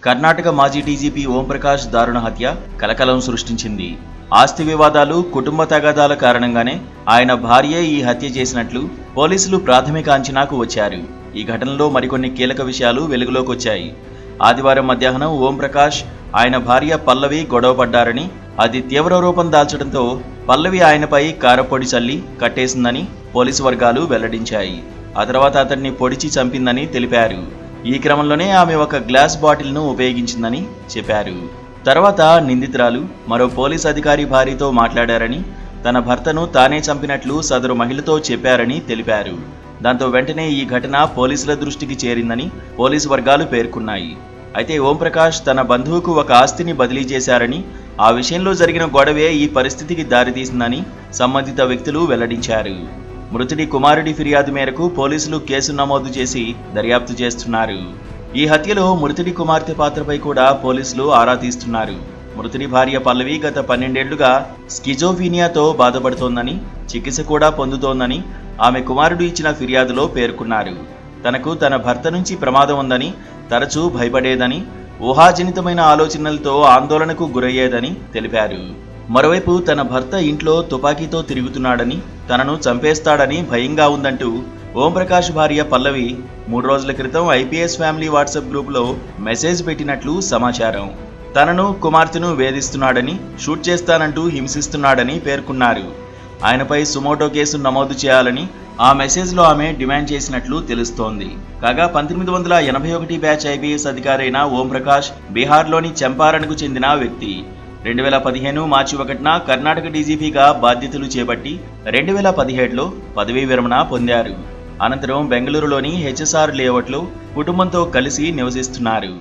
కర్ణాటక మాజీ డీజీపీ ఓంప్రకాష్ దారుణ హత్య కలకలం సృష్టించింది. ఆస్తి వివాదాలు, కుటుంబ తగాదాల కారణంగానే ఆయన భార్యే ఈ హత్య చేసినట్లు పోలీసులు ప్రాథమిక అంచనాకు వచ్చారు. ఈ ఘటనలో మరికొన్ని కీలక విషయాలు వెలుగులోకొచ్చాయి. ఆదివారం మధ్యాహ్నం ఓంప్రకాష్, ఆయన భార్య పల్లవి గొడవపడ్డారని, అది తీవ్ర రూపం దాల్చడంతో పల్లవి ఆయనపై కారపొడి చల్లి కట్టేసిందని పోలీసు వర్గాలు వెల్లడించాయి. ఆ తర్వాత అతన్ని పొడిచి చంపిందని తెలిపారు. ఈ క్రమంలోనే ఆమె ఒక గ్లాస్ బాటిల్ను ఉపయోగించిందని చెప్పారు. తర్వాత నిందితురాలు మరో పోలీస్ అధికారి భార్యతో మాట్లాడారని, తన భర్తను తానే చంపినట్లు సదరు మహిళతో చెప్పారని తెలిపారు. దాంతో వెంటనే ఈ ఘటన పోలీసుల దృష్టికి చేరిందని పోలీసు వర్గాలు పేర్కొన్నాయి. అయితే ఓంప్రకాష్ తన బంధువుకు ఒక ఆస్తిని బదిలీ చేశారని, ఆ విషయంలో జరిగిన గొడవే ఈ పరిస్థితికి దారితీసిందని సంబంధిత వ్యక్తులు వెల్లడించారు. మృతుడి కుమారుడి ఫిర్యాదు మేరకు పోలీసులు కేసు నమోదు చేసి దర్యాప్తు చేస్తున్నారు. ఈ హత్యలో మృతుడి కుమార్తె పాత్రపై కూడా పోలీసులు ఆరా తీస్తున్నారు. మృతుడి భార్య పల్లవి గత 12 ఏళ్లుగా స్కిజోఫీనియాతో బాధపడుతోందని, చికిత్స కూడా పొందుతోందని ఆమె కుమారుడు ఇచ్చిన ఫిర్యాదులో పేర్కొన్నారు. తనకు తన భర్త నుంచి ప్రమాదం ఉందని, తరచూ భయపడేదని, ఊహాజనితమైన ఆలోచనలతో ఆందోళనకు గురయ్యేదని తెలిపారు. మరోవైపు తన భర్త ఇంట్లో తుపాకీతో తిరుగుతున్నాడని, తనను చంపేస్తాడని భయంగా ఉందంటూ ఓంప్రకాష్ భార్య పల్లవి 3 రోజుల క్రితం ఐపీఎస్ ఫ్యామిలీ వాట్సాప్ గ్రూపులో మెసేజ్ పెట్టినట్లు సమాచారం. తనను, కుమార్తెను వేధిస్తున్నాడని, షూట్ చేస్తానంటూ హింసిస్తున్నాడని పేర్కొన్నారు. ఆయనపై సుమోటో కేసు నమోదు చేయాలని ఆ మెసేజ్లో ఆమె డిమాండ్ చేసినట్లు తెలుస్తోంది. కాగా 1981 బ్యాచ్ ఐపీఎస్ అధికారైన ఓంప్రకాష్ బీహార్లోని చంపారణ్కు చెందిన వ్యక్తి. 2015 మార్చి 1న కర్ణాటక డీజీపీగా బాధ్యతలు చేపట్టి 2017లో పదవీ విరమణ పొందారు. అనంతరం బెంగళూరులోని హెచ్ఎస్ఆర్ లేఅవుట్లో కుటుంబంతో కలిసి నివసిస్తున్నారు.